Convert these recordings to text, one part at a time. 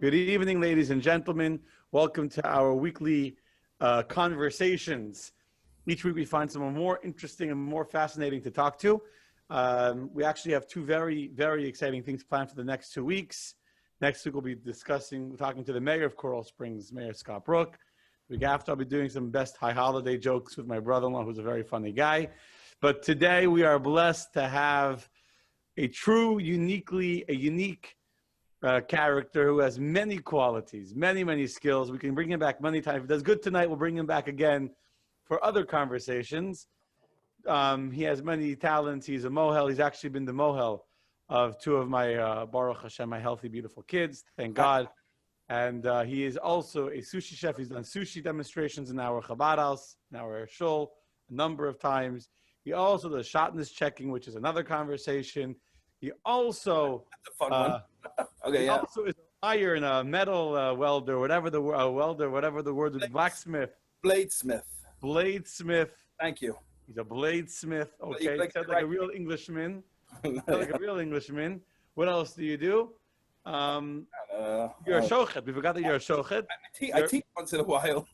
Good evening, ladies and gentlemen. Welcome to our weekly conversations. Each week we find someone more interesting and more fascinating to talk to. We actually have two very, very exciting things planned for the next 2 weeks. Next week we'll be talking to the mayor of Coral Springs, Mayor Scott Brook. The week after I'll be doing some best high holiday jokes with my brother-in-law, who's a very funny guy. But today we are blessed to have a unique character who has many qualities, many skills. We can bring him back many times. If it does good tonight, we'll bring him back again for other conversations. He has many talents. He's a mohel. He's actually been the mohel of two of my, Baruch Hashem, my healthy, beautiful kids. Thank God. And he is also a sushi chef. He's done sushi demonstrations in our Chabad house, in our shul, a number of times. He also does shatnez checking, which is another conversation. He also... That's a fun one. Okay, he also is a iron, a metal welder, whatever the word is, blacksmith. Bladesmith. Bladesmith. Thank you. He's a bladesmith. Okay, Like sounds like a real Englishman. What else do you do? You're a shochet. We forgot that you're a shochet. I teach once in a while.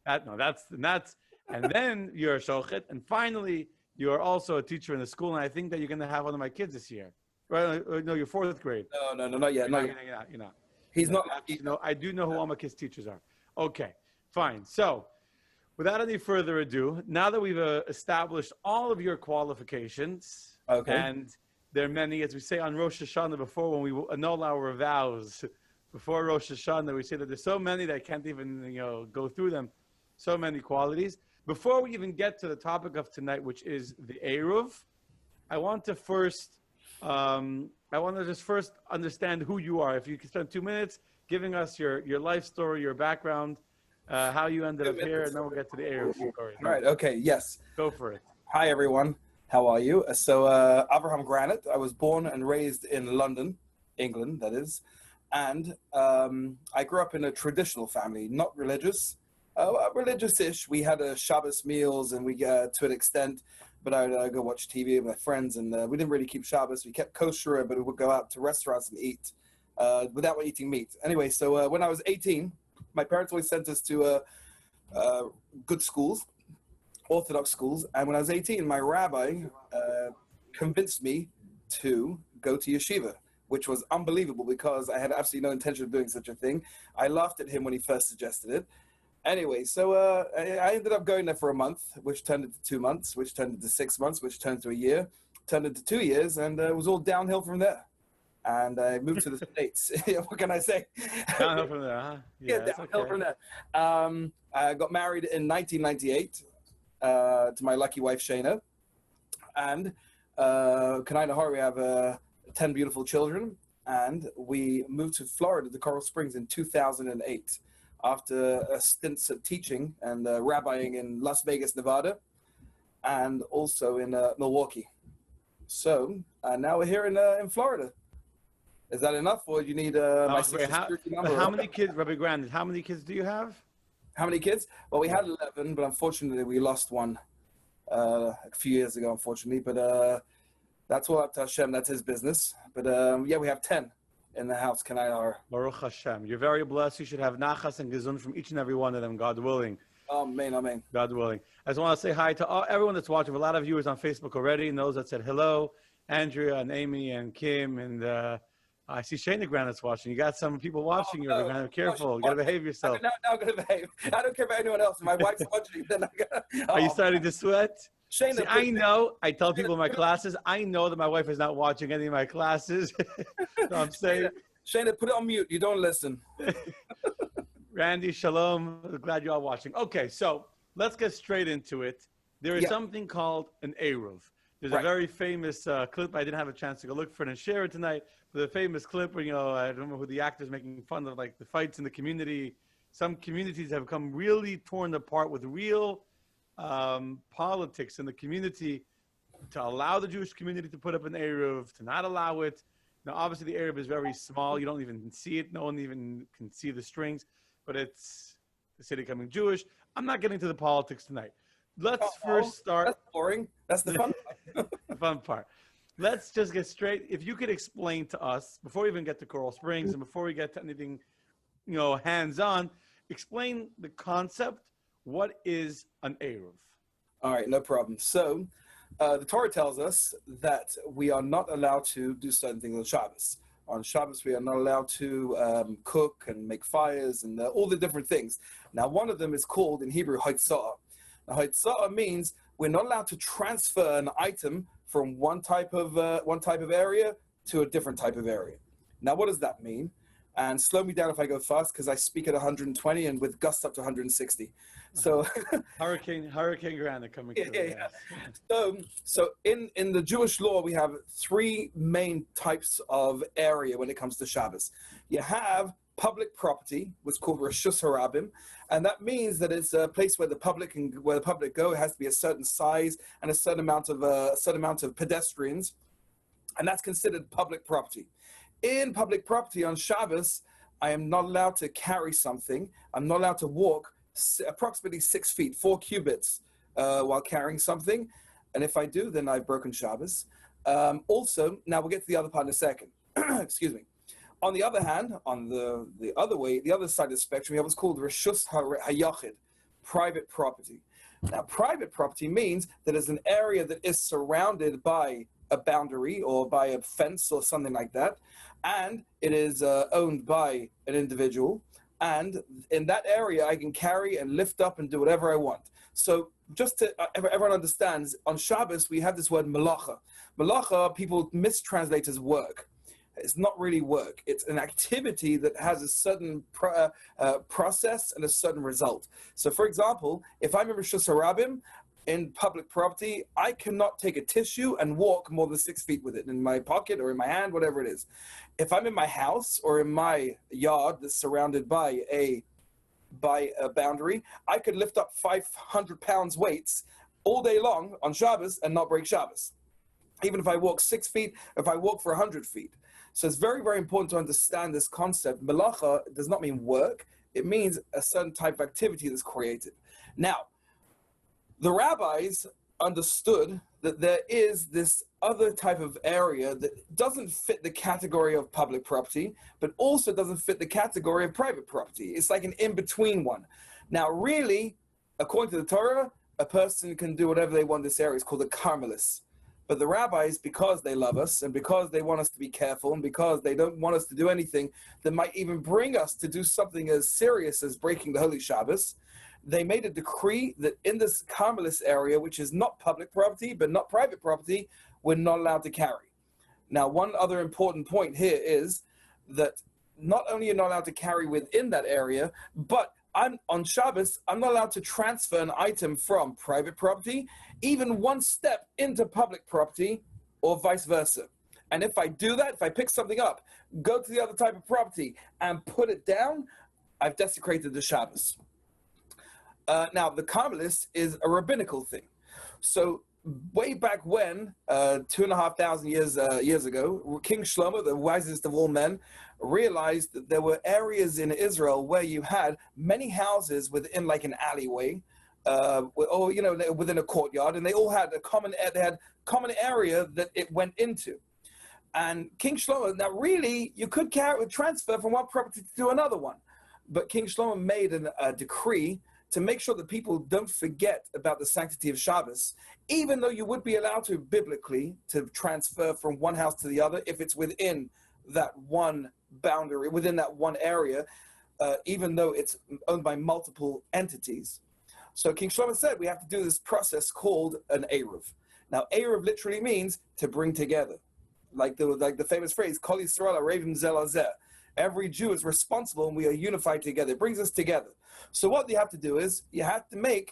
And then you're a shochet. And finally, you're also a teacher in the school. And I think that you're going to have one of my kids this year. Right? No, you're fourth grade. No, not yet. You're not. He's not. I do know who all my kids' teachers are. Okay, fine. So, without any further ado, now that we've established all of your qualifications, okay, and there are many, as we say on Rosh Hashanah before, when we annul our vows before Rosh Hashanah, we say that there's so many that I can't even go through them. So many qualities. Before we even get to the topic of tonight, which is the Eruv, I want to just first understand who you are. If you could spend 2 minutes giving us your life story, your background, how you ended up here, and then we'll get to the Eruv story. All right, okay, yes. Go for it. Hi, everyone. How are you? So, Avraham Granite. I was born and raised in London, England, that is. And I grew up in a traditional family, not religious. Religious-ish. We had Shabbos meals, and we to an extent, but I would go watch TV with my friends, and we didn't really keep Shabbos. We kept kosher, but we would go out to restaurants and eat without eating meat. Anyway, so when I was 18, my parents always sent us to good schools, Orthodox schools, and when I was 18, my rabbi convinced me to go to yeshiva, which was unbelievable because I had absolutely no intention of doing such a thing. I laughed at him when he first suggested it. Anyway, so I ended up going there for a month, which turned into 2 months, which turned into 6 months, which turned to a year, turned into 2 years, and it was all downhill from there. And I moved to the States. What can I say? Downhill from there, huh? Yeah, downhill from there. I got married in 1998 to my lucky wife, Shana. And Kanai Nahar, we have 10 beautiful children. And we moved to Florida, to Coral Springs in 2008. After stints of teaching and rabbiing in Las Vegas, Nevada, and also in Milwaukee. So now we're here in Florida. Is that enough, or do you need my social security number? How many kids, Rabbi Grandin, how many kids do you have? How many kids? Well, we had 11, but unfortunately we lost one a few years ago, unfortunately. But that's all up to Hashem. That's his business. But yeah, we have 10. In the house, can I? Baruch Hashem. You're very blessed. You should have nachas and gezun from each and every one of them, God willing. Amen, amen. God willing. I just want to say hi to everyone that's watching. A lot of viewers on Facebook already, and those that said hello, Andrea and Amy and Kim, and I see Shana Granite's watching. You got some people watching you. Be careful. You got to behave yourself. Now I'm going to behave. I don't care about anyone else. If my wife's watching, then I got to... Are you starting to sweat? Shana, see, I know. I tell people in my classes, I know that my wife is not watching any of my classes. So I'm saying... Shana, put it on mute. You don't listen. Randy, shalom. Glad you're all watching. Okay, so let's get straight into it. There is something called an Eruv. There's a very famous clip. I didn't have a chance to go look for it and share it tonight. But the famous clip where, I don't remember who the actor's making fun of, like the fights in the community. Some communities have become really torn apart with real politics in the community to allow the Jewish community to put up an Eruv, to not allow it. Now, obviously, the Eruv is very small. You don't even see it. No one even can see the strings. But it's the city becoming Jewish. I'm not getting to the politics tonight. Let's first start. That's boring. That's the fun part. The fun part. let's just get straight. If you could explain to us, before we even get to Coral Springs and before we get to anything, hands-on, explain the concept. What is an Eruv? All right, no problem. So the Torah tells us that we are not allowed to do certain things on Shabbos. On Shabbos, we are not allowed to cook and make fires and all the different things. Now, one of them is called in Hebrew Haitzah. Now, Haitzah means we're not allowed to transfer an item from one type of area to a different type of area. Now, what does that mean? And slow me down if I go fast, because I speak at 120 and with gusts up to 160. So Hurricane Granite coming through. Yeah. So in the Jewish law, we have three main types of area when it comes to Shabbos. You have public property, what's called Reshus Harabim, and that means that it's a place where the public go. It has to be a certain size and a certain amount of pedestrians, and that's considered public property. In public property on Shabbos, I am not allowed to carry something. I'm not allowed to walk approximately 6 feet, 4 cubits, while carrying something. And if I do, then I've broken Shabbos. Also, now we'll get to the other part in a second. Excuse me. On the other hand, on the other side of the spectrum, we have what's called Reshus Hayachid, private property. Now, private property means that it's an area that is surrounded by a boundary or by a fence or something like that, and it is owned by an individual, and in that area I can carry and lift up and do whatever I want. So just to everyone understands, on Shabbos we have this word malacha. Malacha people mistranslate as work. It's not really work. It's an activity that has a certain process and a certain result. So for example, if I'm in Reshus Harabim, in public property, I cannot take a tissue and walk more than 6 feet with it in my pocket or in my hand, whatever it is. If I'm in my house or in my yard that's surrounded by a boundary, I could lift up 500 pounds weights all day long on Shabbos and not break Shabbos. Even if I walk 6 feet, if I walk for 100 feet. So it's very, very important to understand this concept. Melacha does not mean work. It means a certain type of activity that's created. Now, the rabbis understood that there is this other type of area that doesn't fit the category of public property, but also doesn't fit the category of private property. It's like an in-between one. Now, really, according to the Torah, a person can do whatever they want in this area. It's called a Carmelis. But the rabbis, because they love us and because they want us to be careful and because they don't want us to do anything that might even bring us to do something as serious as breaking the Holy Shabbos, they made a decree that in this Carmelis area, which is not public property, but not private property, we're not allowed to carry. Now, one other important point here is that not only you're not allowed to carry within that area, but on Shabbos, I'm not allowed to transfer an item from private property, even one step into public property, or vice versa. And if I do that, if I pick something up, go to the other type of property and put it down, I've desecrated the Shabbos. Now, the Carmelis is a rabbinical thing. So way back when, 2,500 years ago, King Shlomo, the wisest of all men, realized that there were areas in Israel where you had many houses within like an alleyway, or within a courtyard, and they all had a common area that it went into. And King Shlomo, now really, you could transfer from one property to another one, but King Shlomo made a decree to make sure that people don't forget about the sanctity of Shabbos, even though you would be allowed to biblically to transfer from one house to the other if it's within that one boundary, within that one area, even though it's owned by multiple entities. So King Shlomo said we have to do this process called an Eruv. Now, Eruv literally means to bring together. Like the famous phrase, Kol Yisrael Arevim Zel Hazeh. Every Jew is responsible and we are unified together. It brings us together. So what you have to do is you have to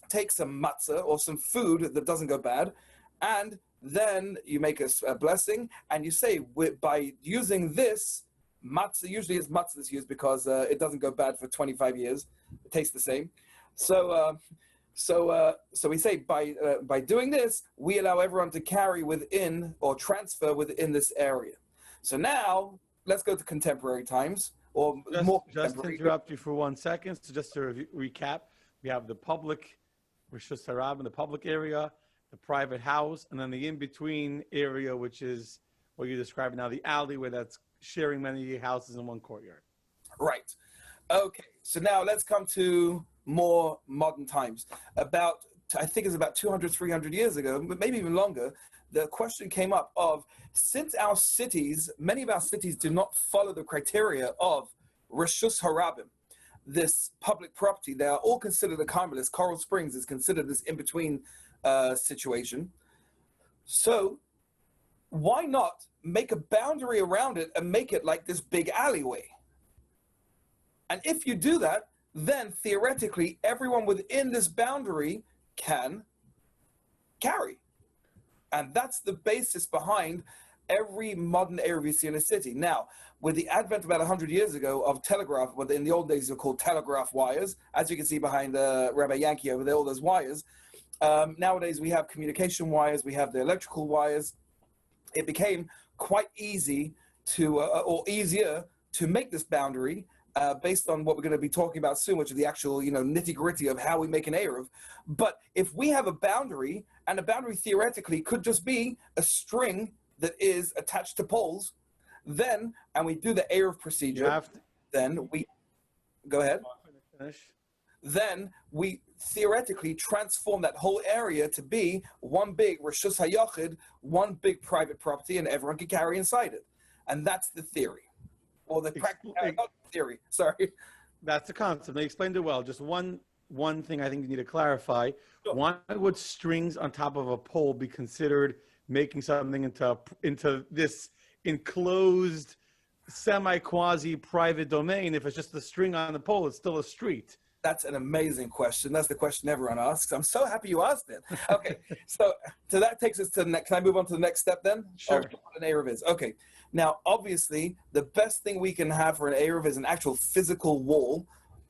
take some matzah or some food that doesn't go bad, and then you make a blessing and you say, by using this matzah, usually it's matzah that's used because it doesn't go bad for 25 years. It tastes the same. So we say by doing this, we allow everyone to carry within or transfer within this area. So now let's go to contemporary times, or just to interrupt you for 1 second. So just to recap, we have the public Reshus Harabim in the public area, the private house, and then the in-between area, which is what you're describing now, the alleyway that's sharing many houses in one courtyard. Right. Okay. So now let's come to more modern times. I think it's about 200, 300 years ago, but maybe even longer, the question came up of, since many of our cities do not follow the criteria of Rishus Harabim, this public property, they are all considered a carmelist. Coral Springs is considered this in-between situation. So why not make a boundary around it and make it like this big alleyway? And if you do that, then theoretically, everyone within this boundary can carry. And that's the basis behind every modern Eruv you see in a city. Now, with the advent about 100 years ago of telegraph, what in the old days are called telegraph wires, as you can see behind Rabbi Yankee over there, all those wires. Nowadays, we have communication wires, we have the electrical wires. It became quite easy or easier to make this boundary based on what we're going to be talking about soon, which is the actual, nitty-gritty of how we make an Eruv. But if we have a boundary, and a boundary theoretically could just be a string that is attached to poles, and we do the Eruv procedure, then we, go ahead. Finish. Then we theoretically transform that whole area to be one big Rishus HaYachid, one big private property, and everyone can carry inside it. And that's the theory. Or the practical theory, sorry. That's the concept. They explained it well. Just one thing I think you need to clarify. Sure. Why would strings on top of a pole be considered making something into this enclosed, semi-quasi private domain if it's just the string on the pole? It's still a street. That's an amazing question. That's the question everyone asks. I'm so happy you asked it. Okay, so that takes us to the next. Can I move on to the next step then? Sure. What an Eruv is. Okay. Now, obviously, the best thing we can have for an Eruv is an actual physical wall.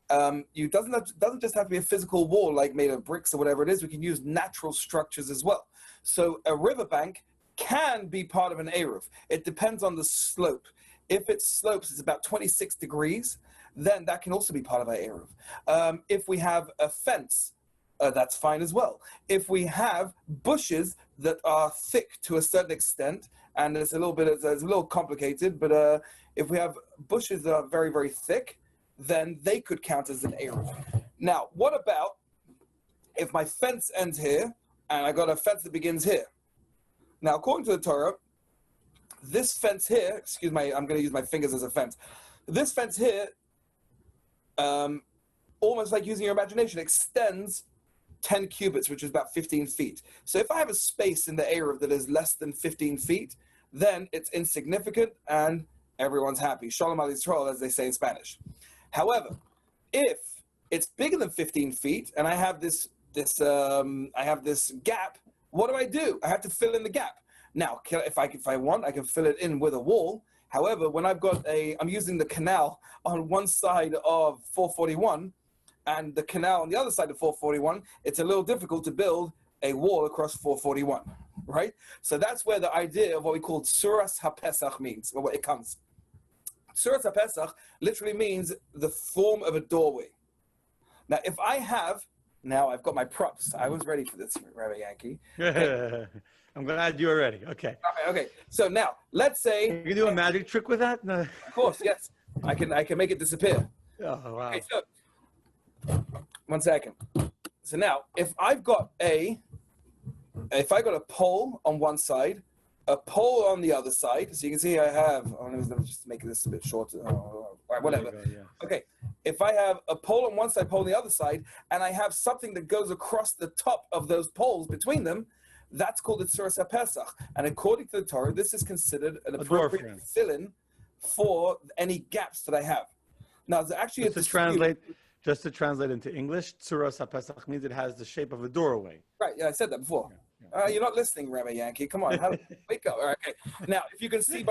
It doesn't just have to be a physical wall like made of bricks or whatever it is. We can use natural structures as well. So a riverbank can be part of an Eruv. It depends on the slope. If it slopes, it's about 26 degrees, then that can also be part of our Eruv. If we have a fence, that's fine as well. If we have bushes that are thick to a certain extent, and it's a little complicated, but if we have bushes that are very, very thick, then they could count as an Eruv. Now, what about if my fence ends here, and I got a fence that begins here? Now, according to the Torah, this fence here, I'm going to use my fingers as a fence. This fence here, almost like using your imagination, extends 10 cubits, which is about 15 feet. So if I have a space in the Eruv that is less than 15 feet, then it's insignificant and everyone's happy. Shalom al Yisrael, as they say in Spanish. However, if it's bigger than 15 feet and I have this gap, what do? I have to fill in the gap. Now, if I want, I can fill it in with a wall. However, when I'm using the canal on one side of 441 and the canal on the other side of 441, it's a little difficult to build a wall across 441, right? So that's where the idea of what we call Tzuras HaPesach means, or what it comes. Tzuras HaPesach literally means the form of a doorway. Now, I've got my props. I was ready for this, Rabbi Yankee. Okay. I'm glad you're ready. Okay. Okay. So now, let's say you can do a magic trick with that. No. Of course, yes. I can make it disappear. Oh wow. Okay, so 1 second. So now, if I got a pole on one side, a pole on the other side, so you can see I have. Let me just make this a bit shorter. All right, whatever. Go, yeah. Okay. If I have a pole on one side, pole on the other side, and I have something that goes across the top of those poles between them, that's called the Tzuras HaPesach. And according to the Torah, this is considered an appropriate fill-in for any gaps that I have. Now, there's actually just to translate into English, Tzuras HaPesach means it has the shape of a doorway. Right, yeah, I said that before. Yeah. You're not listening, Rabbi Yankee. Come on, wake up. All right, okay. Now, if you can see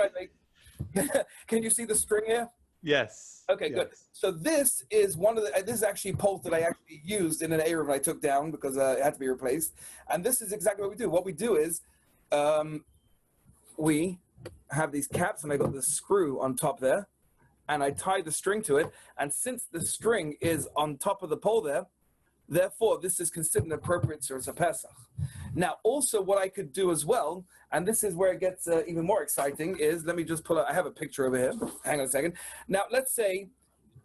can you see the string here? Yes. Okay, yes. Good. So this is this is actually poles that I actually used in an Eruv I took down because it had to be replaced. And this is exactly what we do. What we do is we have these caps and I got the screw on top there and I tie the string to it. And since the string is on top of the pole there, therefore this is considered an appropriate Tzuras HaPesach. Now, also what I could do as well, and this is where it gets even more exciting, is let me just pull out, I have a picture over here. Hang on a second. Now, let's say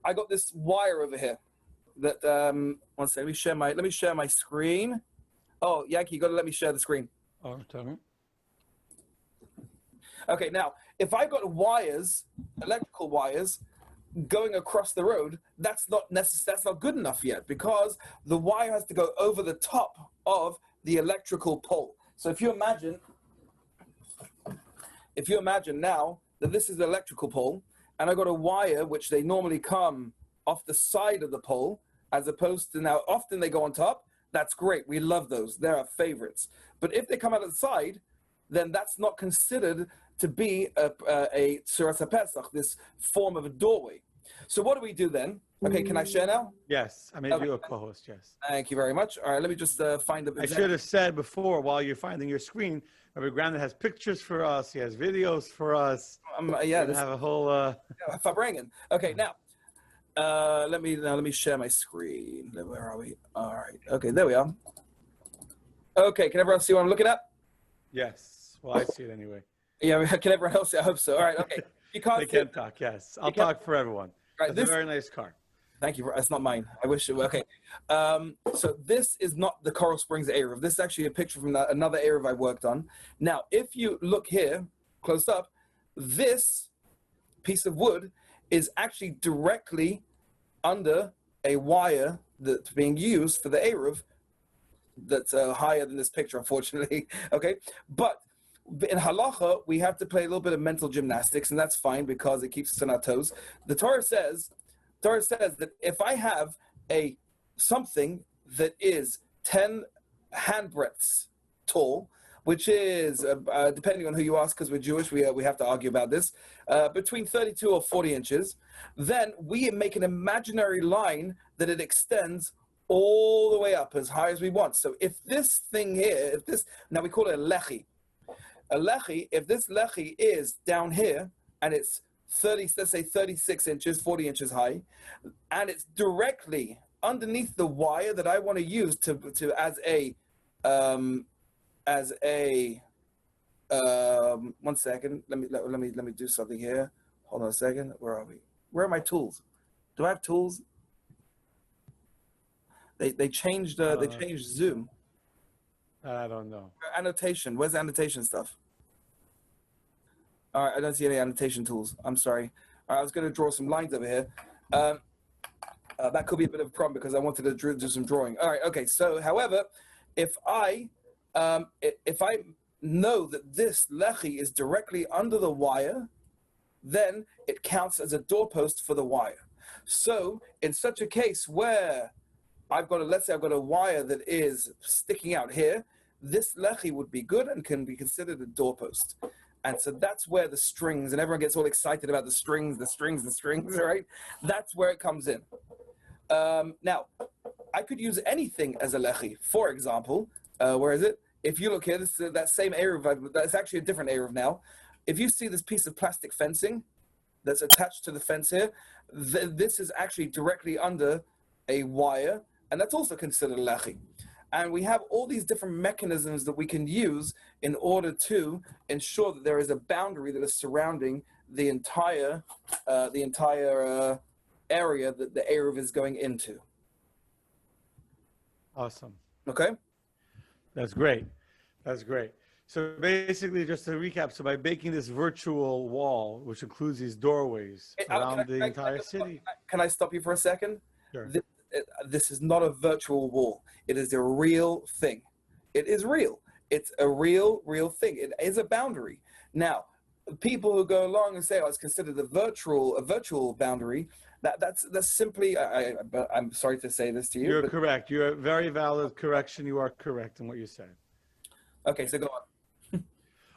I got this wire over here that, one second, let me share my screen. Oh, Yankee, you got to let me share the screen. Oh, tell me. Okay, now, if I've got wires, electrical wires, going across the road, that's not good enough yet, because the wire has to go over the top of the electrical pole. So if you imagine now that this is the electrical pole, and I got a wire which they normally come off the side of the pole, as opposed to now often they go on top. That's great. We love those. They're our favorites. But if they come out of the side, then that's not considered to be a Tzuras HaPesach, this form of a doorway. So what do we do then? Okay, can I share now? Yes, I made you a co-host, yes. Thank you very much. All right, let me just find the... I should have said before, while you're finding your screen, Rabbi Granite has pictures for us. He has videos for us. Yeah, this have a whole... Fabrengen. Okay, now, let me share my screen. Where are we? All right. Okay, there we are. Okay, can everyone see what I'm looking at? Yes. Well, I see it anyway. Yeah, can everyone else see? I hope so. All right, okay. They can't talk, yes. I'll talk for everyone. Right, That's a very nice car. Thank you. That's not mine. I wish it were. Okay. So this is not the Coral Springs Eruv. This is actually a picture from another Eruv I worked on. Now, if you look here, close up, this piece of wood is actually directly under a wire that's being used for the Eruv that's higher than this picture, unfortunately. Okay. But in halacha, we have to play a little bit of mental gymnastics, and that's fine because it keeps us on our toes. The Torah says that if I have something that is 10 handbreadths tall, which is, depending on who you ask, because we're Jewish, we have to argue about this, between 32 or 40 inches, then we make an imaginary line that it extends all the way up as high as we want. So if this thing here, now we call it a lechi. A lechi, if this lechi is down here, and it's 36 inches, 40 inches high, and it's directly underneath the wire that I want to use one second, let me do something here. Hold on a second. Where are we? Where are my tools? Do I have tools? They changed Zoom. I don't know. Annotation. Where's the annotation stuff? All right, I don't see any annotation tools. I'm sorry. I was going to draw some lines over here. That could be a bit of a problem because I wanted to do some drawing. All right, okay. So, however, if I know that this lechi is directly under the wire, then it counts as a doorpost for the wire. So, in such a case where let's say I've got a wire that is sticking out here, this lechi would be good and can be considered a doorpost. And so that's where the strings, and everyone gets all excited about the strings, right? That's where it comes in. Now, I could use anything as a lechi. For example, where is it? If you look here, this is that same Eruv, that's actually a different Eruv now. If you see this piece of plastic fencing that's attached to the fence here, this is actually directly under a wire, and that's also considered a lechi. And we have all these different mechanisms that we can use in order to ensure that there is a boundary that is surrounding the entire area that the Eruv is going into. Awesome. Okay. That's great. That's great. So basically, just to recap, so by making this virtual wall, which includes these doorways around the entire city. Can I stop you for a second? Sure. This is not a virtual wall. It is a real thing. It is real. It's a real thing. It is a boundary. Now, people who go along and say, "Oh, it's considered a virtual boundary," that's simply. I'm sorry to say this to you. You're correct. You're a very valid correction. You are correct in what you said. Okay, so go on.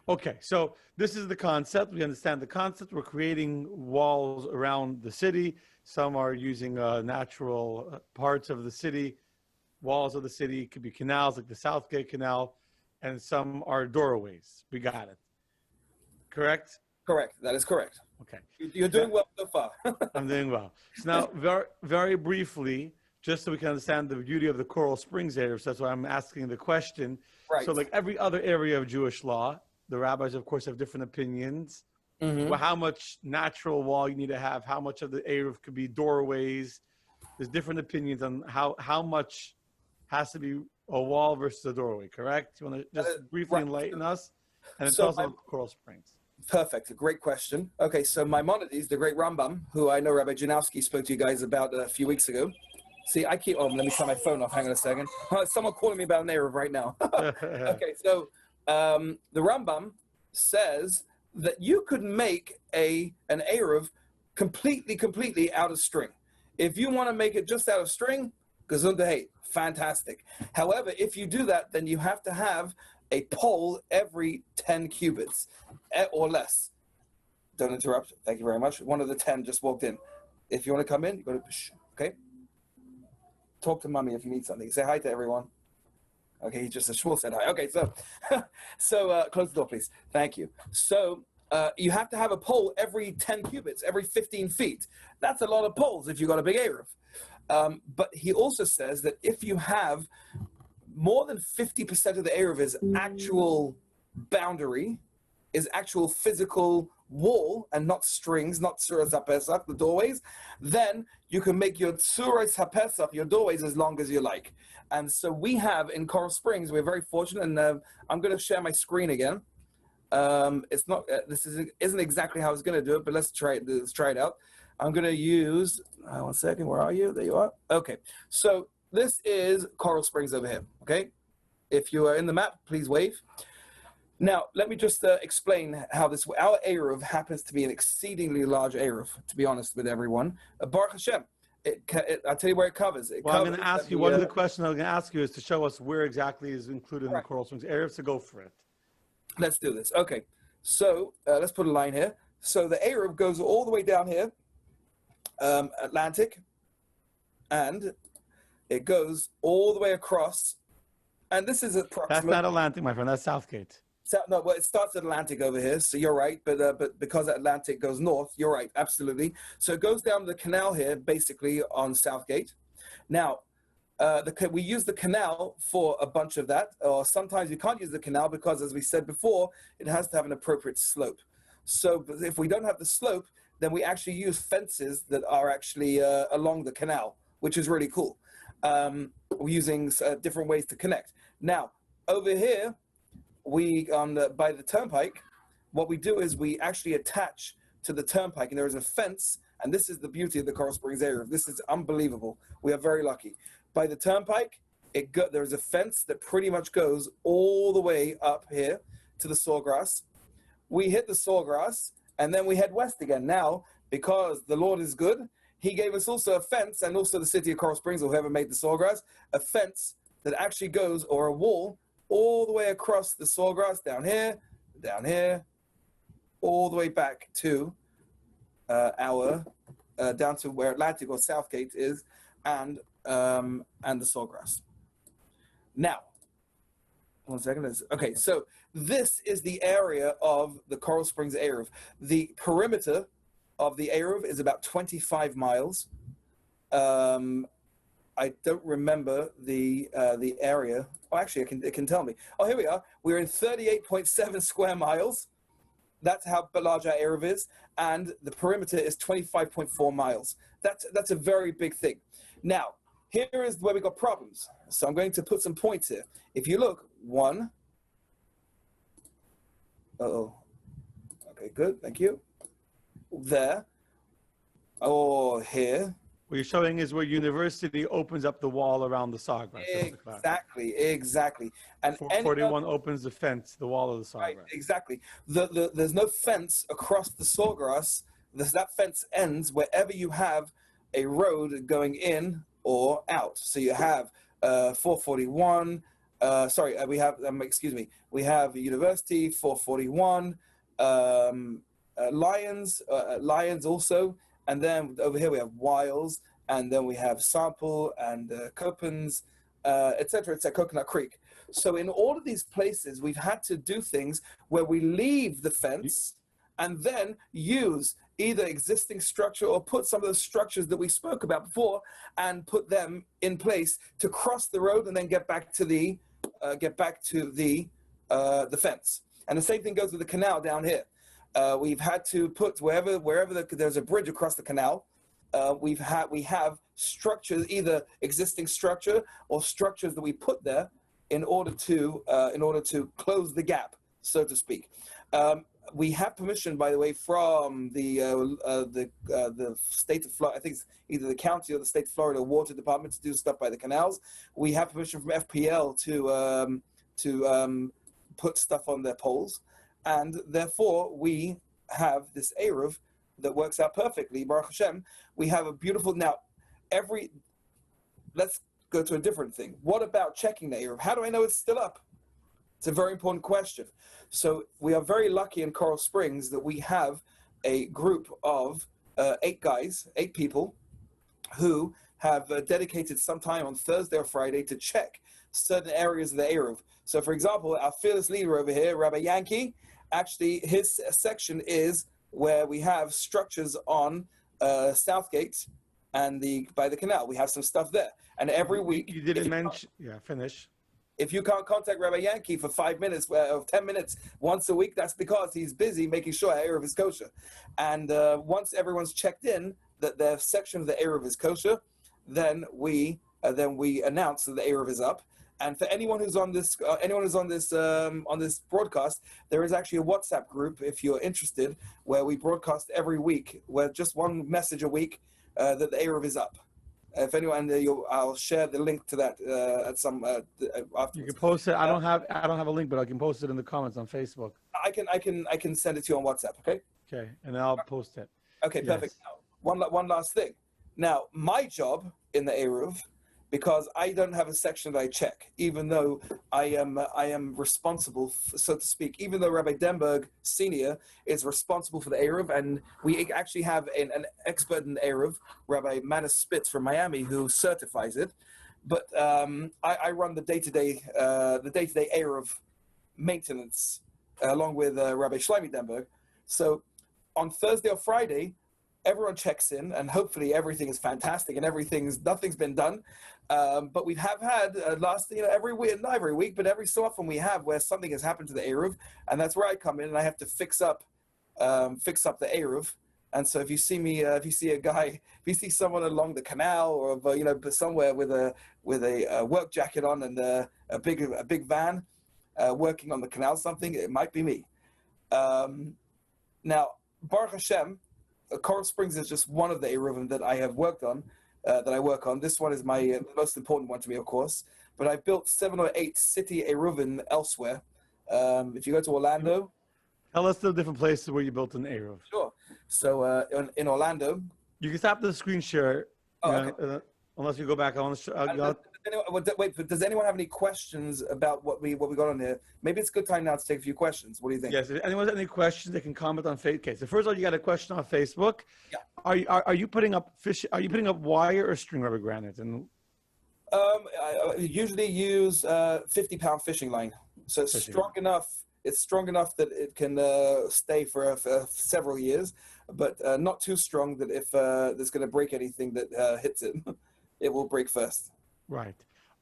Okay, so this is the concept. We understand the concept. We're creating walls around the city. Some are using natural parts of the city, walls of the city. It could be canals like the Southgate Canal, and some are doorways. We got it. Correct? Correct. That is correct. Okay. You're doing well so far. I'm doing well. So now, very, very briefly, just so we can understand the beauty of the Coral Springs area. So that's why I'm asking the question. Right. So like every other area of Jewish law, the rabbis, of course, have different opinions. Well, how much natural wall you need to have, how much of the Eruv could be doorways. There's different opinions on how much has to be a wall versus a doorway, correct? You want to just briefly enlighten us and then tell us about Coral Springs. Perfect. A great question. Okay, so Maimonides, the great Rambam, who I know Rabbi Janowski spoke to you guys about a few weeks ago. See, let me turn my phone off. Hang on a second. Someone calling me about an Eruv right now. Okay, so the Rambam says that you could make an Eruv completely out of string. If you want to make it just out of string, gesundheit, fantastic. However, if you do that, then you have to have a pole every 10 cubits or less. Don't interrupt. Thank you very much. One of the 10 just walked in. If you want to come in, you go to okay? Talk to mommy if you need something. Say hi to everyone. Okay, he just Shmuel said hi. Okay, so close the door, please. Thank you. So you have to have a pole every 10 cubits, every 15 feet. That's a lot of poles if you've got a big Eruv. But he also says that if you have more than 50% of the Eruv is actual boundary, is actual physical wall and not strings, not Tzuras HaPesach, the doorways, then you can make your Tzuras HaPesach, your doorways, as long as you like. And so we have in Coral Springs, we're very fortunate, and I'm going to share my screen again. It's not, this isn't exactly how I was going to do it, but let's try it out. I'm going to use, one second, where are you? There you are. Okay, so this is Coral Springs over here, okay? If you are in the map, please wave. Now, let me just explain how our Eruv happens to be an exceedingly large Eruv, to be honest with everyone. Baruch Hashem, I'll tell you where it covers. I'm going to ask you, one of the questions I'm going to ask you is to show us where exactly is included in the Coral Springs Eruv, so go for it. Let's do this. Okay, so let's put a line here. So the Eruv goes all the way down here, Atlantic, and it goes all the way across, and this is approximately... That's not Atlantic, my friend. That's Southgate. No, well, it starts at Atlantic over here, so you're right. But because Atlantic goes north, you're right, absolutely. So it goes down the canal here, basically on Southgate. Now, we use the canal for a bunch of that, or sometimes you can't use the canal because, as we said before, it has to have an appropriate slope. So if we don't have the slope, then we actually use fences that are actually along the canal, which is really cool. We're using different ways to connect. Now, over here, by the turnpike, what we do is we actually attach to the turnpike, and there is a fence, and this is the beauty of the Coral Springs area. This is unbelievable. We are very lucky. By the turnpike, there is a fence that pretty much goes all the way up here to the sawgrass. We hit the sawgrass, and then we head west again. Now, because the Lord is good, he gave us also a fence, and also the city of Coral Springs, or whoever made the sawgrass, a fence that actually goes, or a wall, all the way across the sawgrass, down here, all the way back to down to where Atlantic or Southgate is, and the sawgrass. Now, one second. Okay, so this is the area of the Coral Springs Eruv. The perimeter of the Eruv is about 25 miles. I don't remember the area. Oh, actually, it can tell me. Oh, here we are. We're in 38.7 square miles. That's how large our Eruv is, and the perimeter is 25.4 miles. That's a very big thing. Now, here is where we got problems. So I'm going to put some points here. If you look, one. Uh-oh. Okay, good. Thank you. There. Oh, here. What you're showing is where university opens up the wall around the sawgrass. Exactly. And 41 opens the fence, the wall of the sawgrass. Right, exactly. There's no fence across the sawgrass. That fence ends wherever you have a road going in or out. So you have 441. We have. We have university 441. Lions also. And then over here we have Wiles, and then we have Sample and Copens, etc., Coconut Creek. So in all of these places, we've had to do things where we leave the fence and then use either existing structure or put some of the structures that we spoke about before and put them in place to cross the road and then get back to the fence. And the same thing goes with the canal down here. We've had to put wherever there's a bridge across the canal. We have structures, either existing structure or structures that we put there in order to close the gap, so to speak. We have permission, by the way, from the state of Florida. I think it's either the county or the state of Florida water department to do stuff by the canals. We have permission from FPL to put stuff on their poles, and therefore we have this Eruv that works out perfectly. Baruch Hashem, we have a beautiful now. Let's go to a different thing. What about checking the Eruv? How do I know it's still up? It's a very important question. So we are very lucky in Coral Springs that we have a group of 8 people who have dedicated some time on Thursday or Friday to check certain areas of the Eruv. So for example, our fearless leader over here, Rabbi Yankee, actually his section is where we have structures on Southgate and by the canal. We have some stuff there. And every week... You didn't mention... Yeah, finish. If you can't contact Rabbi Yankee for 5 minutes or 10 minutes once a week, that's because he's busy making sure Eruv is kosher. And once everyone's checked in that their section of the Eruv is kosher, then we announce that the Eruv is up. And for anyone who's on this on this broadcast, there is actually a WhatsApp group, if you're interested, where we broadcast every week, where just one message a week that the Eruv is up. If anyone, I'll share the link to that at some. Afterwards. You can post it. I don't have a link, but I can post it in the comments on Facebook. I can send it to you on WhatsApp. Okay. Okay, and I'll post it. Okay, perfect. Yes. Now, one last thing. Now, my job in the Eruv, because I don't have a section that I check, even though I am responsible, so to speak, even though Rabbi Denberg Senior is responsible for the Eruv, and we actually have an expert in Eruv, Rabbi Manis Spitz from Miami, who certifies it. But I run the day-to-day Eruv maintenance along with Rabbi Shlomi Denberg. So on Thursday or Friday, everyone checks in, and hopefully everything is fantastic and nothing's been done. But we have had every week, not every week, but every so often we have where something has happened to the Eruv, and that's where I come in and I have to fix up the Eruv. And so if you see someone along the canal or somewhere with a work jacket on and a big van working on the canal, something, it might be me. Now, Baruch Hashem, Coral Springs is just one of the Eruvim that I have worked on. That I work on. This one is my most important one to me, of course. But I've built 7 or 8 city Eruvim elsewhere. If you go to Orlando, tell us the different places where you built an Eruv. Sure. So in Orlando, you can stop the screen share. Okay. Unless you go back on. Wait, but does anyone have any questions about what we got on here? Maybe it's a good time now to take a few questions. What do you think? Yes. If anyone has any questions, they can comment on Facebook. Okay. So first of all, you got a question on Facebook. Yeah. Are you putting up fish? Are you putting up wire or string rubber granite? And I usually use 50-pound fishing line. So it's strong enough. It's strong enough that it can stay for several years, but not too strong that if there's going to break anything that hits it, it will break first. Right.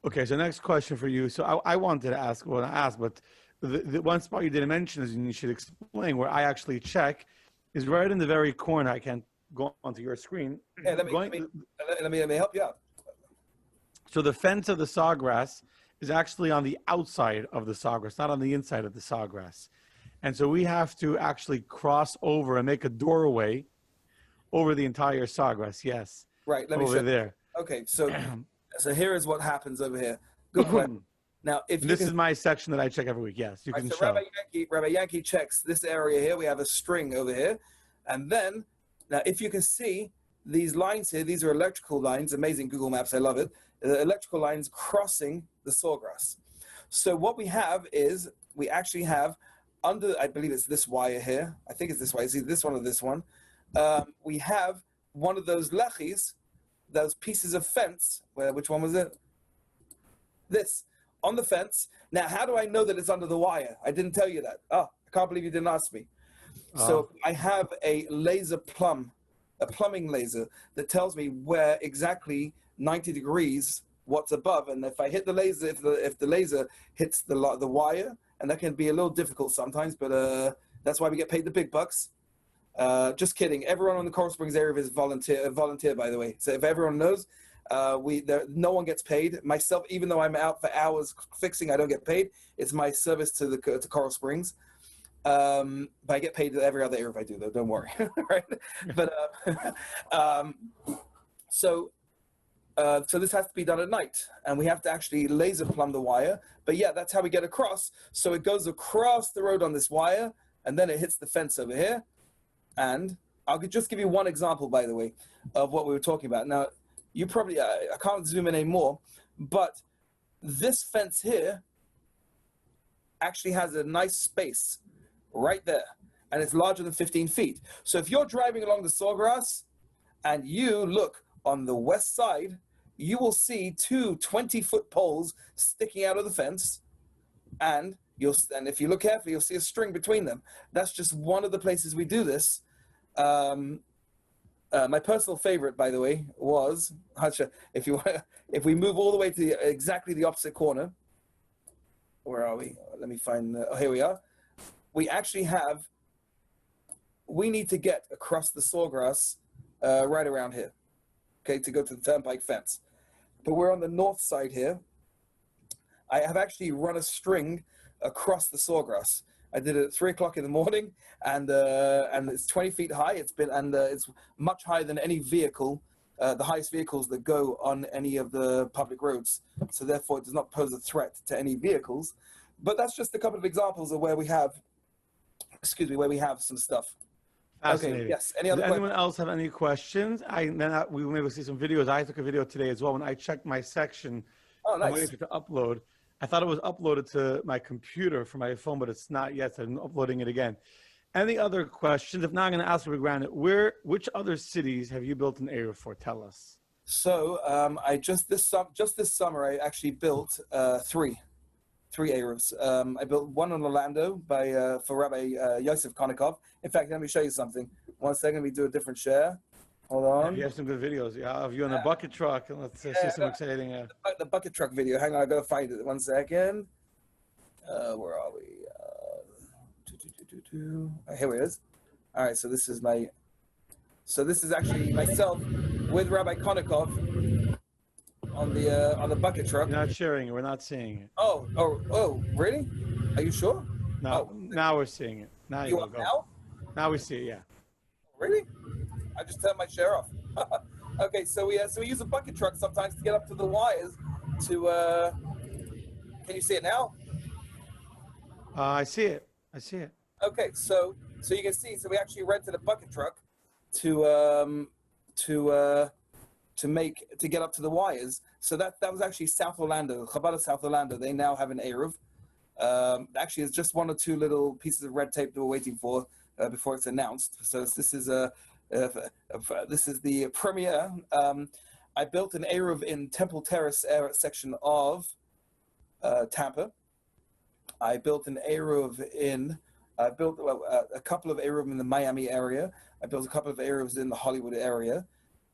Okay. So next question for you. So I wanted to ask what I asked, but the one spot you didn't mention is, and you should explain, where I actually check is right in the very corner. I can't go onto your screen. Yeah, let me help you out. So the fence of the sawgrass is actually on the outside of the sawgrass, not on the inside of the sawgrass. And so we have to actually cross over and make a doorway over the entire sawgrass. Yes. Right. Let me over there. Okay. So here is what happens over here. Good question. Now, this is my section that I check every week. Yes, you can show. Rabbi Yankee checks this area here. We have a string over here. And then, now if you can see these lines here, these are electrical lines. Amazing Google Maps. I love it. The electrical lines crossing the sawgrass. So what we have is, we actually have under, I believe it's this wire here. I think it's this wire. It's either this one or this one. We have one of those lechis, those pieces of fence. Which one was it? This. On the fence. Now, how do I know that it's under the wire? I didn't tell you that. Oh, I can't believe you didn't ask me. So I have a plumbing laser that tells me where exactly 90 degrees what's above, and if I hit the laser, if the laser hits the wire, and that can be a little difficult sometimes, but that's why we get paid the big bucks. Just kidding. Everyone on the Coral Springs area is volunteer, by the way. So if everyone knows, no one gets paid. Myself, even though I'm out for hours fixing, I don't get paid. It's my service to Coral Springs. But I get paid every other Eruv I do, though. Don't worry, right? But so this has to be done at night, and we have to actually laser plumb the wire. But yeah, that's how we get across. So it goes across the road on this wire, and then it hits the fence over here. And I'll just give you one example, by the way, of what we were talking about. Now, you probably I can't zoom in anymore, but this fence here actually has a nice space right there, and it's larger than 15 feet. So if you're driving along the Sawgrass and you look on the west side, you will see two 20-foot poles sticking out of the fence, and if you look carefully, you'll see a string between them. That's just one of the places we do this. My personal favorite, by the way, was if we move all the way to exactly the opposite corner. Where are we? Let me find. Here we are. We need to get across the Sawgrass right around here, okay, to go to the turnpike fence. But we're on the north side here. I have actually run a string across the Sawgrass. I did it at 3 o'clock in the morning, and it's 20 feet high. It's much higher than any vehicle, the highest vehicles that go on any of the public roads. So therefore, it does not pose a threat to any vehicles. But that's just a couple of examples of where we have some stuff. Fascinating. Okay, yes. Any other Does anyone else have any questions? We will maybe see some videos. I took a video today as well. When I checked my section, oh, nice. I'm waiting for it to upload. I thought it was uploaded to my computer from my phone, but it's not yet. So I'm uploading it again. Any other questions? If not, I'm going to ask for granted. Which other cities have you built an Eruv for? Tell us. So I just this summer I actually built three Eruvs. I built one in Orlando for Rabbi Yosef Konnikov. In fact, let me show you something. 1 second, let me do a different share. Hold on. You have some good videos. Yeah, of you in a bucket truck. And let's see some exciting. The bucket truck video. Hang on, I gotta find it. 1 second. Where are we? Here it is. All right, so this is actually myself with Rabbi Konnikov on the bucket truck. You're not sharing it. We're not seeing it. Oh, really? Are you sure? No, now we're seeing it. Now you go. Now we see it. Yeah. Really? I just turned my share off. Okay, so we use a bucket truck sometimes to get up to the wires. Can you see it now? I see it. Okay, so you can see. So we actually rented a bucket truck to get up to the wires. So that was actually South Orlando, Chabad of South Orlando. They now have an Eruv. Actually, it's just one or two little pieces of red tape that we're waiting for before it's announced. So this is the premiere. I built an Eruv in Temple Terrace section of Tampa. I built an Eruv I built a couple of Eruv in the Miami area. I built a couple of Eruvs in the Hollywood area,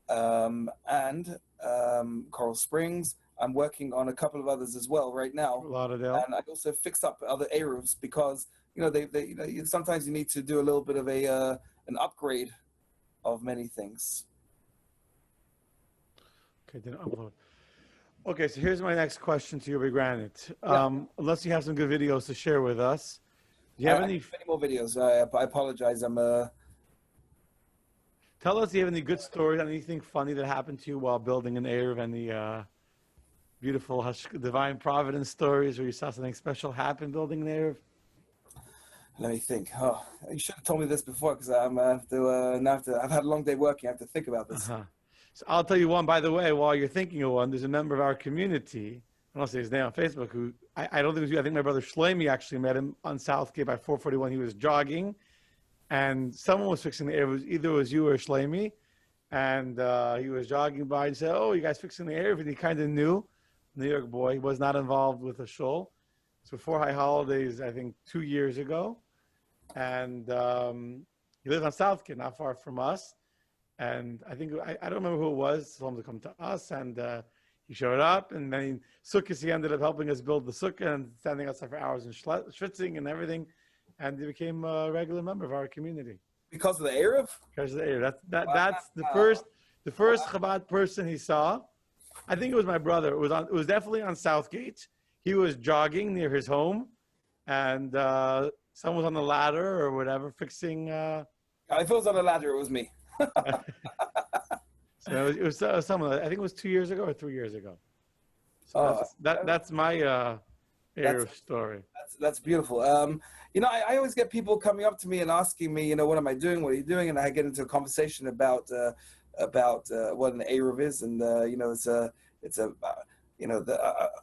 and Coral Springs. I'm working on a couple of others as well right now. Lauderdale. And I also fixed up other Eruvs because sometimes you need to do a little bit of an upgrade of many things. Okay, didn't upload. Okay, so here's my next question to you, Big Granite. Unless you have some good videos to share with us. Do you have any more videos? I apologize. Tell us, do you have any good stories, anything funny that happened to you while building an Eruv, and the beautiful divine providence stories where you saw something special happen building an Eruv? Let me think. Oh, you should have told me this before, because I've had a long day working. I have to think about this. So I'll tell you one, by the way, while you're thinking of one. There's a member of our community, I don't say his name on Facebook, who I don't think it was you. I think my brother Shlomi actually met him on Southgate by 441. He was jogging, and someone was fixing the Eruv. Either it was you or Shlomi, and he was jogging by and said, "Oh, you guys fixing the Eruv?" And he kind of knew, New York boy. He was not involved with the shul. So before High Holidays, I think 2 years ago. And He lived on South Kid, not far from us. And I think I don't remember who it was. Told him to come to us, and he showed up. And then Sukkot, he ended up helping us build the sukkah and standing outside for hours and schwitzing and everything. And he became a regular member of our community Because of the Eruv? because of the Eruv. That's Wow. the first Chabad person he saw. I think it was my brother. It was definitely on Southgate. He was jogging near his home, and someone was on the ladder or whatever fixing. If it was on the ladder, it was me. So it was someone. I think it was 2 years ago or 3 years ago. So Oh, that's my Eruv story. that's beautiful. I always get people coming up to me and asking me, what am I doing? What are you doing? And I get into a conversation about what an Eruv is, and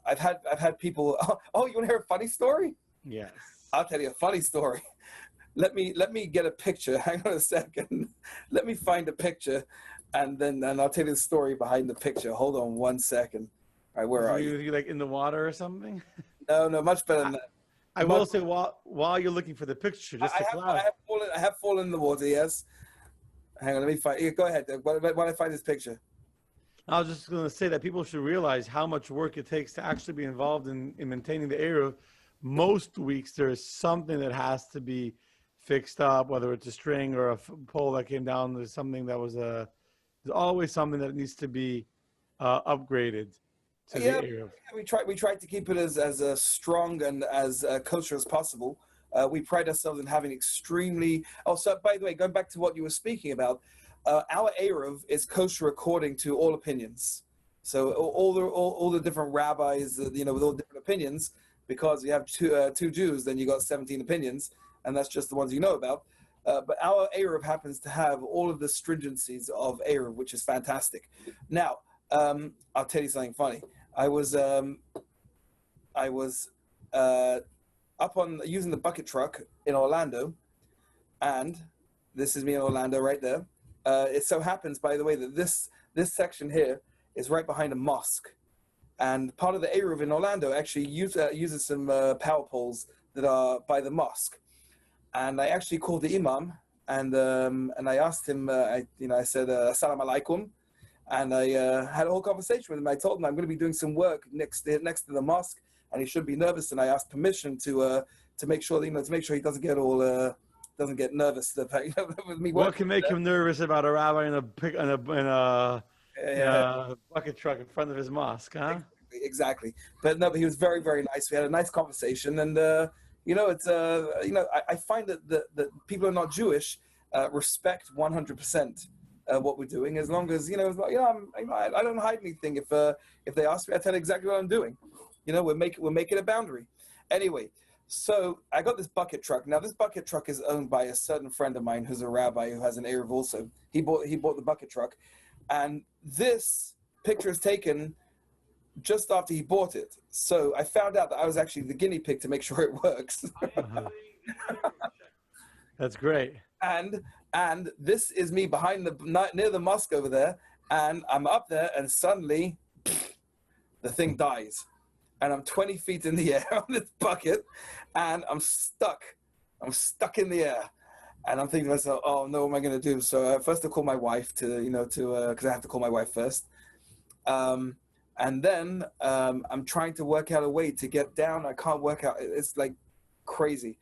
I've had people. Oh, you want to hear a funny story? Yes. I'll tell you a funny story. Let me get a picture. Hang on a second. Let me find a picture, and I'll tell you the story behind the picture. Hold on 1 second. All right, where are you? You like in the water or something? No, much better than that. I will say while you're looking for the picture, just to clarify. I have fallen in the water. Yes. Hang on. Let me find. Go ahead. While I find this picture. I was just going to say that people should realize how much work it takes to actually be involved in maintaining the Eruv. Most weeks there's something that has to be fixed up, whether it's a string or a pole that came down. There's something that there's always something that needs to be upgraded to the Eruv. We tried to keep it as strong and as kosher as possible. We pride ourselves in having extremely. Oh, so by the way, going back to what you were speaking about, our Eruv is kosher according to all opinions. So all the different rabbis, with all different opinions, because you have two Jews, then you got 17 opinions, and that's just the ones you know about. But our Eruv happens to have all of the stringencies of Eruv, which is fantastic. Now, I'll tell you something funny. I was up on using the bucket truck in Orlando, and this is me in Orlando right there. It so happens, by the way, that this section here is right behind a mosque, and part of the Eruv in Orlando actually uses some power poles that are by the mosque. And I actually called the imam, and I asked him. I said "Assalamu alaikum," and I had a whole conversation with him. I told him I'm going to be doing some work next to the mosque, and he should be nervous. And I asked permission to make sure he doesn't get all doesn't get nervous with me. What can make him nervous about a rabbi in a bucket truck in front of his mosque, huh? Exactly. But no, but he was very, very nice. We had a nice conversation, and it's I find that people who are not Jewish respect 100% what we're doing, as long as I don't hide anything. If they ask me, I tell exactly what I'm doing. We're making a boundary. Anyway, so I got this bucket truck. Now this bucket truck is owned by a certain friend of mine who's a rabbi who has an Eruv also. He bought the bucket truck, and this picture is taken just after he bought it. So I found out that I was actually the guinea pig to make sure it works. That's great. And this is me near the mosque over there, and I'm up there, and suddenly the thing dies, and I'm 20 feet in the air on this bucket, and I'm stuck in the air, and I'm thinking to myself, oh no, what am I going to do? So first I call my wife because I have to call my wife first. And then I'm trying to work out a way to get down. I can't work out. It's like crazy.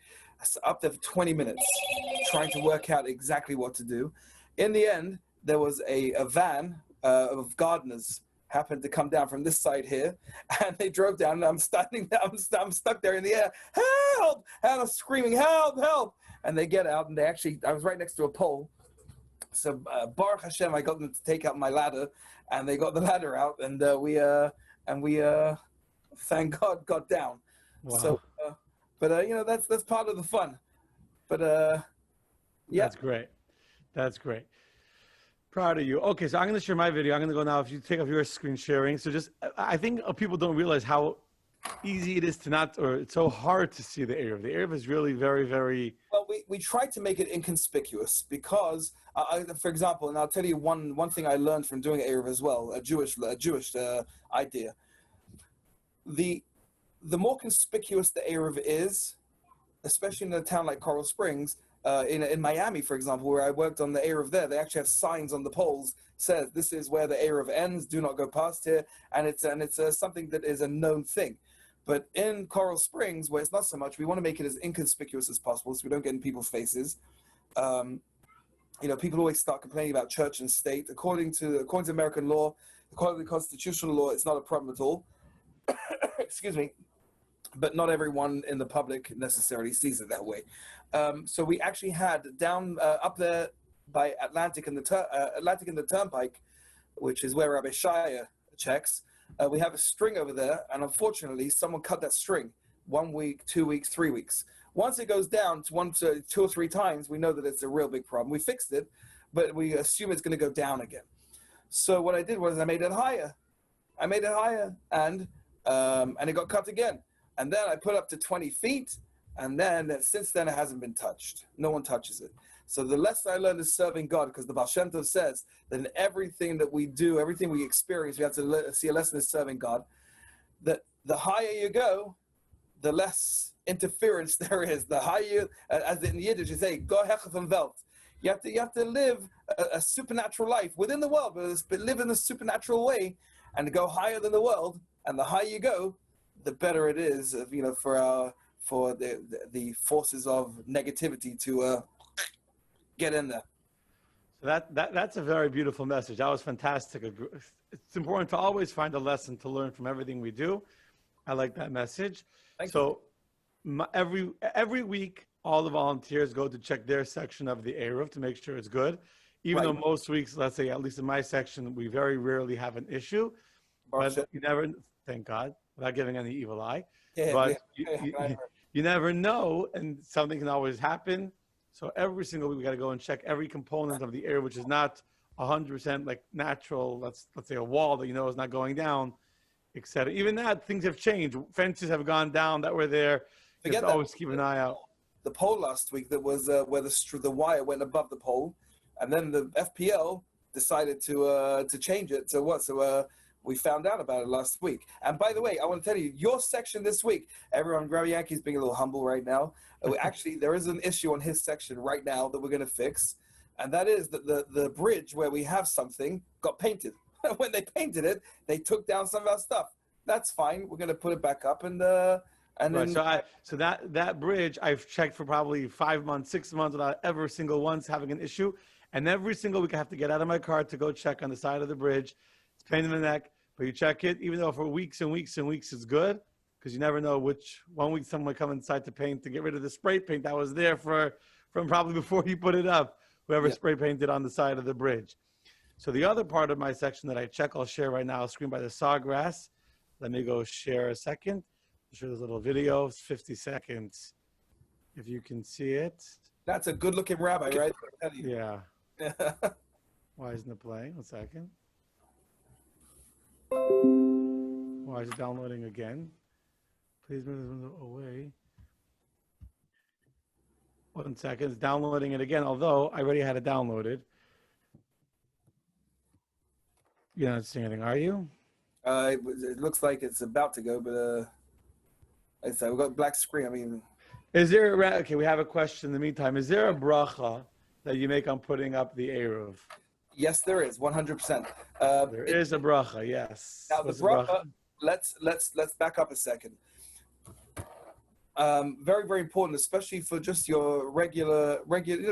Up there for 20 minutes trying to work out exactly what to do. In the end, there was a van of gardeners happened to come down from this side here, and they drove down, and I'm standing there. I'm stuck there in the air. Help! And I'm screaming, help, help! And they get out, and I was right next to a pole. So Baruch Hashem, I got them to take out my ladder, and they got the ladder out, and we thank God got down. Wow. So, that's part of the fun. But yeah, That's great. Proud of you. Okay, so I'm going to share my video. I'm going to go now. If you take off your screen sharing, so I think people don't realize how easy it is it's so hard to see the Eruv. The Eruv is really very, very. Well, we tried to make it inconspicuous because, for example, and I'll tell you one thing I learned from doing Eruv as well, a Jewish idea. The more conspicuous the Eruv is, especially in a town like Coral Springs, in Miami, for example, where I worked on the Eruv there, they actually have signs on the poles says this is where the Eruv ends. Do not go past here, and it's something that is a known thing. But in Coral Springs, where it's not so much, we want to make it as inconspicuous as possible, so we don't get in people's faces. People always start complaining about church and state. According to American law, according to constitutional law, it's not a problem at all. Excuse me. But not everyone in the public necessarily sees it that way. So we actually had down up there by Atlantic and the Turnpike, which is where Rabbi Shaya checks. We have a string over there, and unfortunately, someone cut that string 1 week, 2 weeks, 3 weeks. Once it goes down to 2 or 3 times, we know that it's a real big problem. We fixed it, but we assume it's going to go down again. So what I did was I made it higher. And it got cut again. And then I put up to 20 feet, and then since then it hasn't been touched. No one touches it. So the lesson I learned is serving God, because the Baal Shem Tov says that in everything that we do, everything we experience, we have to see a lesson is serving God. That the higher you go, the less interference there is. The higher, as in Yiddish, you say, go hechaf and welt. You have to live a supernatural life within the world, but live in a supernatural way, and go higher than the world. And the higher you go, the better it is, for the forces of negativity to get in there. So that's a very beautiful message. That was fantastic. It's important to always find a lesson to learn from everything we do. I like that message. Thank you. Every week, all the volunteers go to check their section of the Eruv to make sure it's good. Even though most weeks, let's say, at least in my section, we very rarely have an issue. But you never, thank God, without giving any evil eye. You never know, and something can always happen. So every single week, we got to go and check every component of the Eruv, which is not 100% like natural. Let's say a wall that is not going down, etc. Even that, things have changed. Fences have gone down that were there. You have to always keep an eye out. The pole last week that was where the wire went above the pole, and then the FPL decided to change it. So we found out about it last week. And by the way, I want to tell you, your section this week, everyone, Rabbi Yankee's being a little humble right now. Actually, there is an issue on his section right now that we're going to fix, and that is that the bridge where we have something got painted. When they painted it, they took down some of our stuff. That's fine. We're going to put it back up, and then. So that bridge I've checked for probably 5 months, 6 months without ever single once having an issue, and every single week I have to get out of my car to go check on the side of the bridge. It's a pain in the neck, but you check it, even though for weeks and weeks and weeks it's good, because you never know which one week someone might come inside to paint to get rid of the spray paint that was there from probably before you put it up, whoever spray painted on the side of the bridge. So the other part of my section that I check, I'll share right now, I'll screen by the sawgrass. Let me go share a second. I'll show this little video, it's 50 seconds. If you can see it. That's a good looking rabbi, right? Yeah. Why isn't it playing? 1 second. Why is it downloading again? Please move this window away. 1 second, it's downloading it again, although I already had it downloaded. You're not seeing anything, are you? It looks like it's about to go, but we've got black screen. I mean, is there okay? We have a question in the meantime. Is there a bracha that you make on putting up the Eruv? Yes, there is 100%. There is a bracha. Yes. Now the bracha. Let's back up a second. Very, very important, especially for just your regular,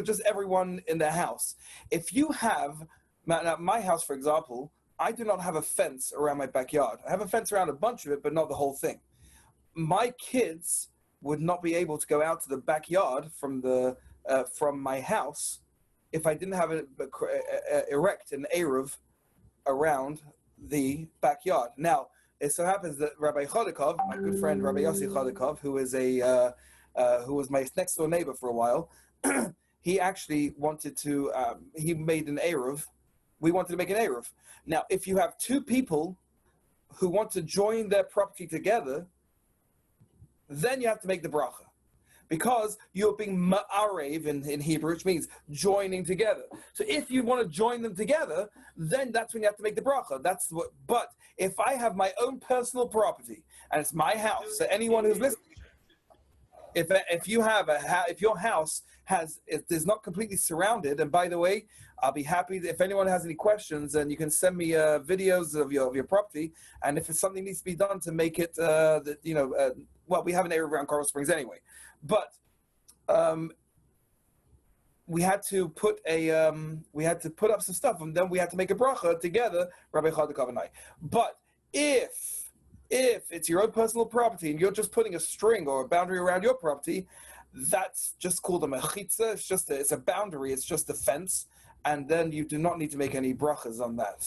just everyone in the house. If you have, now my house, for example, I do not have a fence around my backyard. I have a fence around a bunch of it, but not the whole thing. My kids would not be able to go out to the backyard from my house if I didn't have erect an Eruv around the backyard. Now, it so happens that Rabbi Chodakov, my good friend Rabbi Yossi Chodakov, who was my next door neighbor for a while, he actually wanted to. He made an Eruv. We wanted to make an Eruv. Now, if you have two people who want to join their property together, then you have to make the bracha, because you're being ma'arev in Hebrew, which means joining together. So if you want to join them together, then that's when you have to make the bracha. But if I have my own personal property and it's my house, so anyone who's listening, if you have if your house is not completely surrounded, and by the way, I'll be happy if anyone has any questions, and you can send me videos of your property, and if something needs to be done to make it well, we have an area around Coral Springs anyway, but we had to put up some stuff, and then we had to make a bracha together, Rabbi Chaduk and I. But if it's your own personal property and you're just putting a string or a boundary around your property, that's just called a mechitza. It's a boundary. It's just a fence, and then you do not need to make any brachas on that.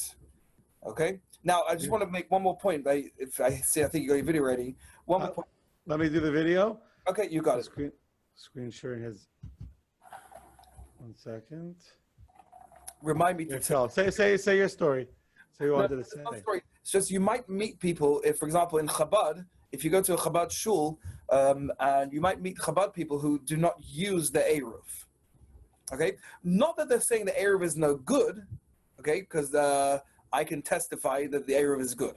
Okay. Now I just want to make one more point. I think you got your video ready. One more point. Let me do the video. Okay, you got it. Screen sharing has. 1 second. Remind me to tell. Say your story. Say you wanted to say. Story. It's just you might meet people. If, for example, in Chabad, if you go to a Chabad shul, and you might meet Chabad people who do not use the Eruv. Okay, not that they're saying the Eruv is no good. Okay, because I can testify that the Eruv is good.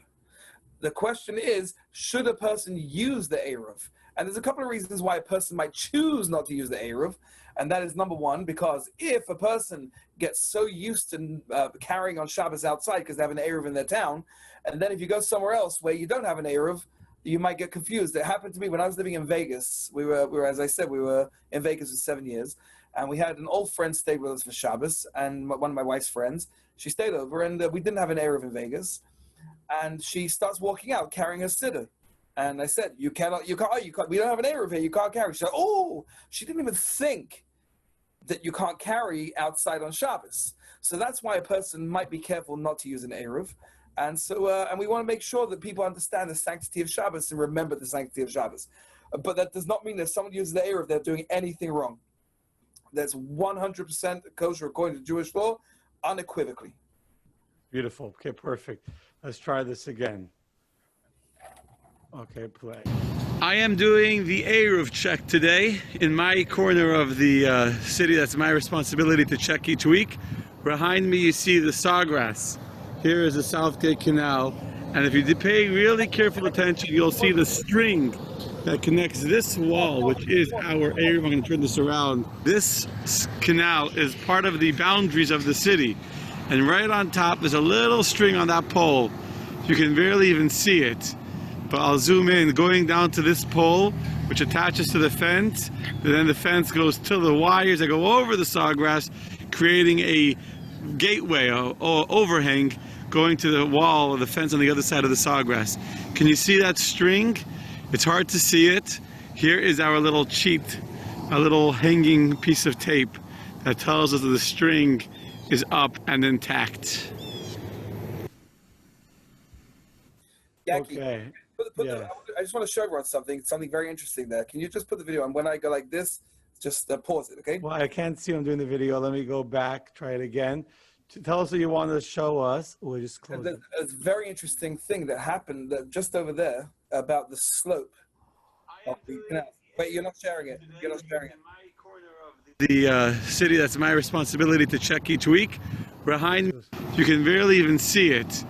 The question is, should a person use the Eruv? And there's a couple of reasons why a person might choose not to use the Eruv. And that is number one, because if a person gets so used to carrying on Shabbos outside because they have an Eruv in their town, and then if you go somewhere else where you don't have an Eruv, you might get confused. It happened to me when I was living in Vegas. We were, as I said, we were in Vegas for 7 years, and we had an old friend stay with us for Shabbos, and one of my wife's friends, she stayed over, and we didn't have an Eruv in Vegas, and she starts walking out carrying her siddur. And I said, you can't, we don't have an Eruv here, you can't carry. She said, oh, she didn't even think that you can't carry outside on Shabbos. So that's why a person might be careful not to use an Eruv. And so, and we want to make sure that people understand the sanctity of Shabbos and remember the sanctity of Shabbos. But that does not mean that someone uses the Eruv, they're doing anything wrong. That's 100% kosher according to Jewish law, unequivocally. Beautiful. Okay, perfect. Let's try this again. Okay, play. I am doing the Eruv check today in my corner of the city. That's my responsibility to check each week. Behind me you see the Sawgrass. Here is the Southgate Canal, and if you pay really careful attention, you'll see the string that connects this wall, which is our Eruv. I'm going to turn this around. This canal is part of the boundaries of the city, and right on top there's a little string on that pole. You can barely even see it. But I'll zoom in, going down to this pole, which attaches to the fence, and then the fence goes to the wires that go over the sawgrass, creating a gateway or overhang going to the wall of the fence on the other side of the sawgrass. Can you see that string? It's hard to see it. Here is our little cheat, a little hanging piece of tape that tells us that the string is up and intact. Okay. I just want to show everyone something very interesting there. Can you just put the video on? When I go like this, just pause it, okay? Well, I can't see I'm doing the video. Let me go back, try it again. Tell us what you want to show us. We'll just close it. There's a very interesting thing that happened just over there about the slope of the canal. Wait, you're not sharing it. You're not sharing it. The city, that's my responsibility to check each week. Behind me, you can barely even see it.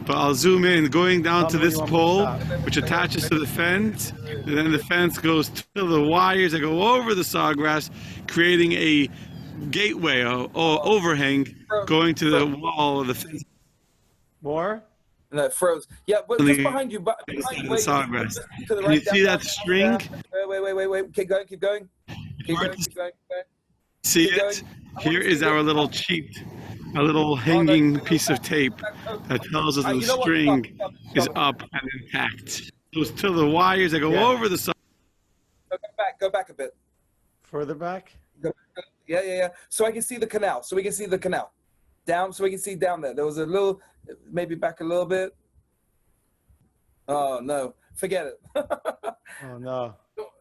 But I'll zoom in, going down to this pole, which attaches to the fence, and then the fence goes to the wires that go over the sawgrass, creating a gateway or overhang going to the wall of the fence. More? And that froze. Yeah, but just behind you. But behind, the sawgrass. Can you see that string? Wait. Keep going. Keep going. See it? Here is our little cheat. A little hanging piece of tape that tells us the string is up and intact. It goes to the wires that go over the side. Go back a bit. Further back? Yeah. So I can see the canal. So we can see the canal. Down, so we can see down there. There was a little, maybe back a little bit. Oh, no. Forget it. Oh, no.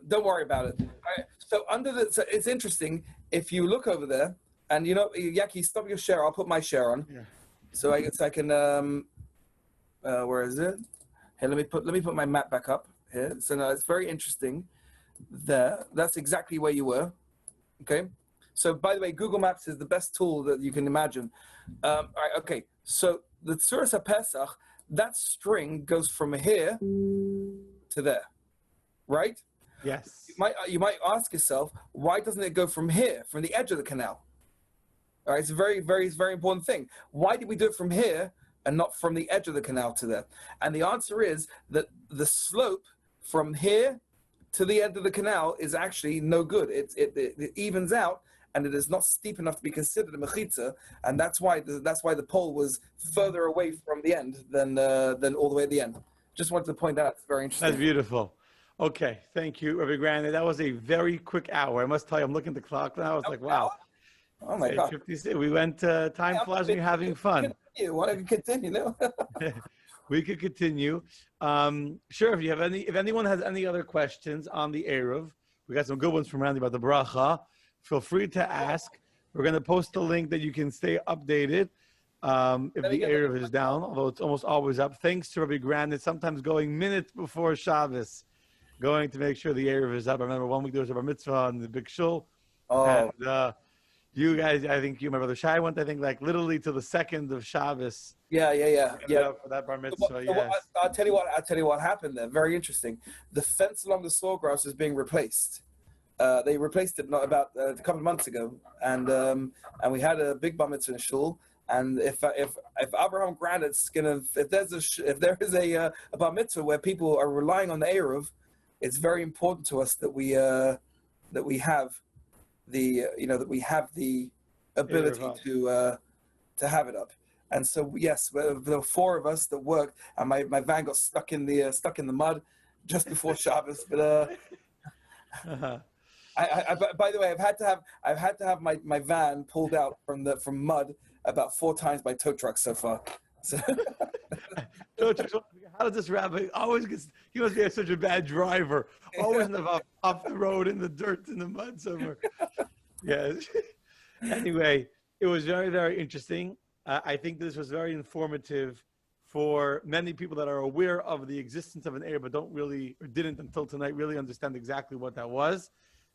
Don't worry about it. All right. So it's interesting. If you look over there, and you know, Yaki, stop your share. I'll put my share on. Yeah. So I guess I can. Where is it? Hey, let me put my map back up here. So now it's very interesting. There, that's exactly where you were. Okay. So by the way, Google Maps is the best tool that you can imagine. All right. Okay. So the Tzuras HaPesach, that string goes from here to there, right? Yes. You might ask yourself, why doesn't it go from here, from the edge of the canal? All right, it's a very important thing. Why did we do it from here and not from the edge of the canal to there? And the answer is that the slope from here to the end of the canal is actually no good. It evens out, and it is not steep enough to be considered a mechitza, and that's why the pole was further away from the end than all the way at the end. Just wanted to point that out. It's very interesting. That's beautiful. Okay, thank you, Rabbi Grande. That was a very quick hour. I must tell you, I'm looking at the clock now. It's like, wow. Oh my God. 8:56. We went, time flies when you're having fun. You want to continue, no? We could continue. Sure, if anyone has any other questions on the Eruv, we got some good ones from Randy about the bracha. Feel free to ask. We're going to post a link that you can stay updated if the Eruv is down, although it's almost always up. Thanks to Rabbi Grande, sometimes going minutes before Shabbos, going to make sure the Eruv is up. I remember one week there was a bar mitzvah in the big shul. Oh. And, you guys, I think my brother Shai went, I think, like literally to the second of Shabbos. Yeah. For that bar mitzvah, So yes. I'll tell you what happened there. Very interesting. The fence along the sawgrass is being replaced. They replaced it about a couple of months ago, and we had a big bar mitzvah in shul. And if Abraham Granite's if there is a bar mitzvah where people are relying on the Eruv, it's very important to us that we have the ability to have it up. And so yes, there were 4 of us that worked, and my van got stuck in the mud just before Shabbos. But by the way, I've had to have my van pulled out from mud about 4 times by tow trucks so far. So how does this rabbi always gets? He must be such a bad driver. Always off the road in the dirt, in the mud somewhere. Yes. Anyway, it was very, very interesting. I think this was very informative for many people that are aware of the existence of an Eruv, but didn't until tonight really understand exactly what that was.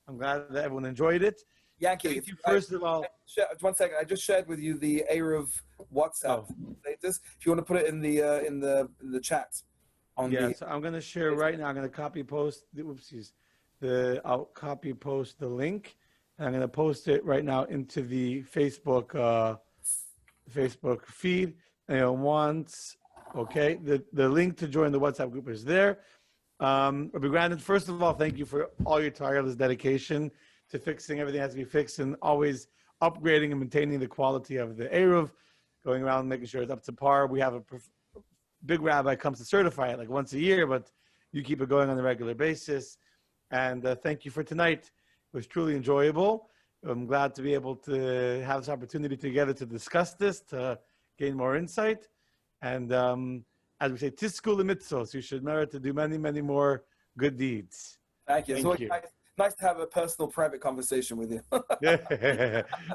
I'm glad that everyone enjoyed it. Yankee, Thank you, first of all. 1 second. I just shared with you the Eruv WhatsApp status. If you want to put it in the chat. So I'm going to share right now. I'm going to copy post I'll copy post the link, and I'm going to post it right now into the Facebook feed. And the link to join the WhatsApp group is there. Rabbi Grandin, first of all, thank you for all your tireless dedication to fixing everything that has to be fixed and always upgrading and maintaining the quality of the Eruv, going around and making sure it's up to par. We have a big rabbi comes to certify it like once a year, but you keep it going on a regular basis. And thank you for tonight. It was truly enjoyable. I'm glad to be able to have this opportunity together to discuss this, to gain more insight. And as we say, tisku l'mitzvos, you should merit to do many, many more good deeds. Thank you. Thank you. Nice to have a personal, private conversation with you.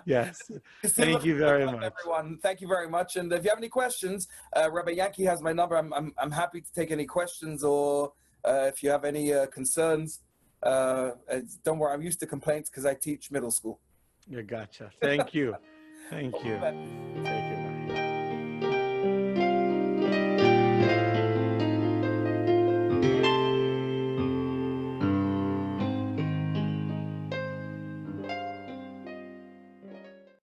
Yes. Thank you very much, everyone. Thank you very much. And if you have any questions, Rabbi Yankee has my number. I'm happy to take any questions, or if you have any concerns. Don't worry, I'm used to complaints because I teach middle school. Yeah, gotcha. Thank you. Thank you.